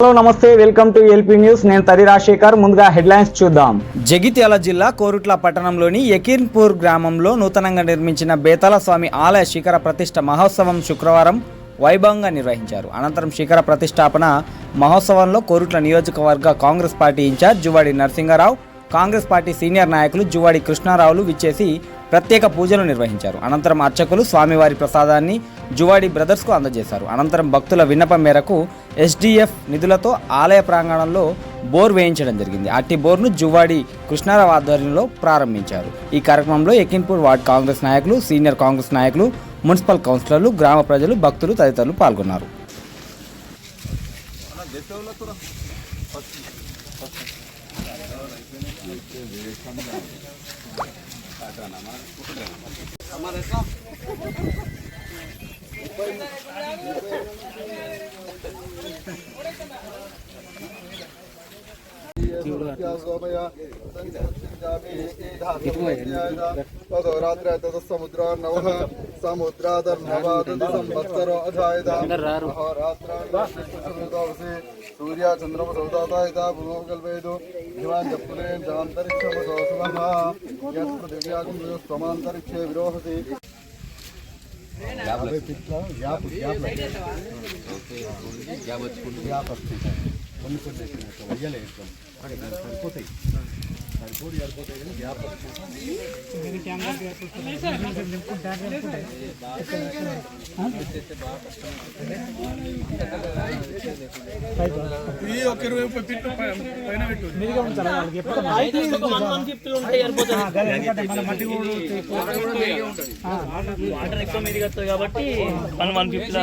Hello నమస్తే, welcome to LP news. నేను తరి రాజశేఖర్. ముందుగా హెడ్లైన్స్ చూద్దాం. జగిత్యాల జిల్లా కోరుట్ల పట్టణంలోని యకీన్పూర్ గ్రామంలో నూతనంగా నిర్మించిన బేతాల స్వామి ఆలయ శిఖర ప్రతిష్ఠ మహోత్సవం శుక్రవారం వైభవంగా నిర్వహించారు. అనంతరం శిఖర ప్రతిష్టాపన మహోత్సవంలో కోరుట్ల నియోజకవర్గ Congress party incharge Juvadi Narasingarao, Congress party senior నాయకులు జువాడి కృష్ణారావులు విచ్చేసి ప్రత్యేక పూజలు నిర్వహించారు. అనంతరం అర్చకులు స్వామివారి ప్రసాదాన్ని జువాడి బ్రదర్స్కు అందజేశారు. అనంతరం భక్తుల విన్నపం మేరకు ఎస్డిఎఫ్ నిధులతో ఆలయ ప్రాంగణంలో బోర్ వేయించడం జరిగింది. అట్టి బోర్ను జువాడి కృష్ణారావు ఆధ్వర్యంలో ప్రారంభించారు. ఈ కార్యక్రమంలో యకీన్పూర్ వార్డ్ కాంగ్రెస్ నాయకులు, సీనియర్ కాంగ్రెస్ నాయకులు, మున్సిపల్ కౌన్సిలర్లు, గ్రామ ప్రజలు, భక్తులు తదితరులు పాల్గొన్నారు. सूर्या चंद्रमा सौदाता भूमकल्पेतु दिवांतरिक्षे विरोहति వాటర్ ఎక్కువ మీదికి వస్తుంది కాబట్టి 150